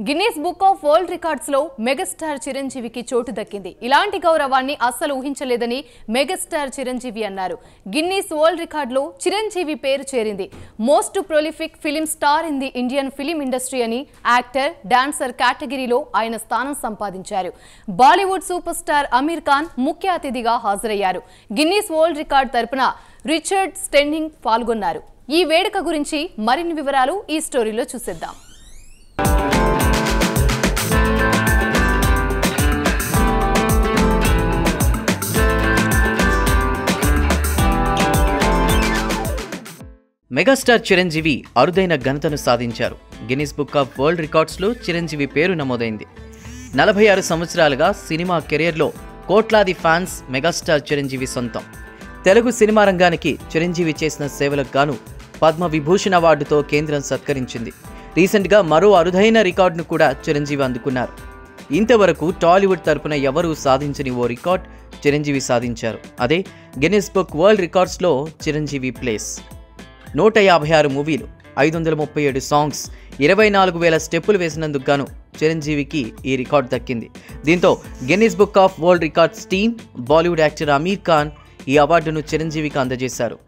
Guinness book of world records లో megastar చిరంజీవికి చోటు దక్కింది. ఇలాంటి గౌరవాన్ని అస్సలు ఊహించలేదని మెగాస్టార్ చిరంజీవి అన్నారు. గిన్నీస్ వరల్డ్ రికార్డ్ లో చిరంజీవి పేరు చేరింది. Most prolific film star in the Indian film industry అని యాక్టర్, డాన్సర్ కేటగిరీలో ఆయన స్థానం సంపాదించారు. బాలీవుడ్ సూపర్ స్టార్ అమీర్ ఖాన్ ముఖ్య అతిథిగా హాజరయ్యారు. గిన్నీస్ వరల్డ్ రికార్డ్ తరపున రిచర్డ్ స్టెన్నింగ్ పాల్గొన్నారు. ఈ వేడుక గురించి మరిన్ని వివరాలు ఈ స్టోరీలో చూసేద్దాం. మెగాస్టార్ చిరంజీవి అరుదైన ఘనతను సాధించారు. గిన్నిస్ బుక్ ఆఫ్ వరల్డ్ రికార్డ్స్లో చిరంజీవి పేరు నమోదైంది. 46 సంవత్సరాలుగా సినిమా కెరియర్లో కోట్లాది ఫ్యాన్స్ మెగాస్టార్ చిరంజీవి సొంతం. తెలుగు సినిమా రంగానికి చిరంజీవి చేసిన సేవలకు గాను పద్మ విభూషణ్ అవార్డుతో కేంద్రం సత్కరించింది. రీసెంట్గా మరో అరుదైన రికార్డును కూడా చిరంజీవి అందుకున్నారు. ఇంతవరకు టాలీవుడ్ తరపున ఎవరూ సాధించని ఓ రికార్డ్ చిరంజీవి సాధించారు. అదే గిన్నిస్ బుక్ వరల్డ్ రికార్డ్స్లో చిరంజీవి ప్లేస్. 156 మూవీలు, 537 సాంగ్స్, 24,000 స్టెప్పులు వేసినందుకు గాను చిరంజీవికి ఈ రికార్డు దక్కింది. దీంతో Guinness book of world records team, Bollywood actor Aamir Khan ఈ అవార్డును చిరంజీవికి అందజేశారు.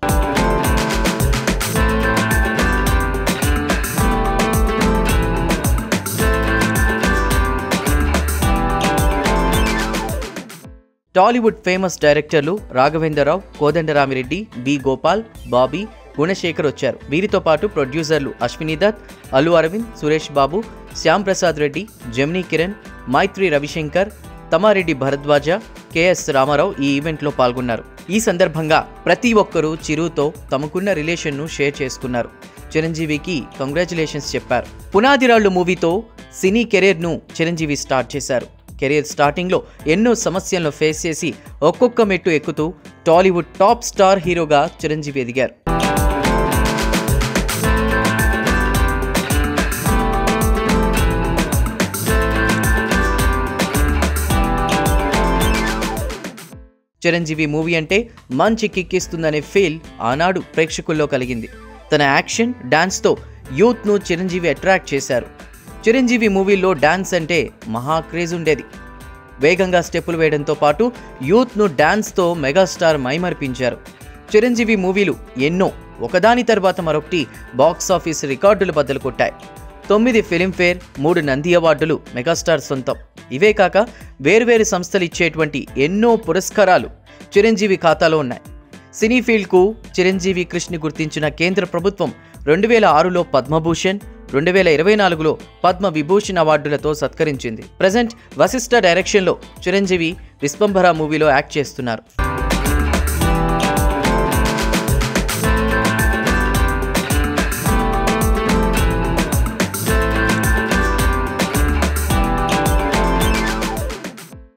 టాలీవుడ్ ఫేమస్ డైరెక్టర్లు రాఘవేంద్రరావు, కోదండరామిరెడ్డి, బి గోపాల్, బాబీ, గుణశేఖర్ వచ్చారు. వీరితో పాటు ప్రొడ్యూసర్లు అశ్విని దత్, అల్లు అరవింద్, సురేష్ బాబు, శ్యామ్ ప్రసాద్ రెడ్డి, జెమినీ కిరణ్, మైత్రి రవిశంకర్, తమారెడ్డి భరద్వాజ, కెఎస్ రామారావు ఈ ఈవెంట్లో పాల్గొన్నారు. ఈ సందర్భంగా ప్రతి ఒక్కరూ చిరుతో తమకున్న రిలేషన్ను షేర్ చేసుకున్నారు. చిరంజీవికి కంగ్రాచులేషన్స్ చెప్పారు. పునాదిరాళ్లు మూవీతో సినీ కెరీర్ను చిరంజీవి స్టార్ట్ చేశారు. కెరీర్ స్టార్టింగ్లో ఎన్నో సమస్యలను ఫేస్ చేసి ఒక్కొక్క మెట్టు ఎక్కుతూ టాలీవుడ్ టాప్ స్టార్ హీరోగా చిరంజీవి ఎదిగారు. చిరంజీవి మూవీ అంటే మంచి కిక్కిస్తుందనే ఫీల్ ఆనాడు ప్రేక్షకుల్లో కలిగింది. తన యాక్షన్, డాన్స్తో యూత్ను చిరంజీవి అట్రాక్ట్ చేశారు. చిరంజీవి మూవీలో డాన్స్ అంటే మహా క్రేజ్ ఉండేది. వేగంగా స్టెప్పులు వేయడంతో పాటు యూత్ను డాన్స్తో మెగాస్టార్ మైమర్పించారు. చిరంజీవి మూవీలు ఎన్నో ఒకదాని తర్వాత మరొకటి బాక్స్ ఆఫీస్ రికార్డులు బద్దలు కొట్టాయి. 9 ఫిలింఫేర్, 3 నంది అవార్డులు మెగాస్టార్ సొంతం. ఇవే కాక వేర్వేరు సంస్థలు ఇచ్చేటువంటి ఎన్నో పురస్కారాలు చిరంజీవి ఖాతాలో ఉన్నాయి. సినీ ఫీల్డ్కు చిరంజీవి కృషిని గుర్తించిన కేంద్ర ప్రభుత్వం 2006లో పద్మభూషణ్, 2024లో పద్మ విభూషణ్ అవార్డులతో సత్కరించింది. ప్రజెంట్ వశిష్ఠ డైరెక్షన్లో చిరంజీవి విశ్వంభర మూవీలో యాక్ట్ చేస్తున్నారు.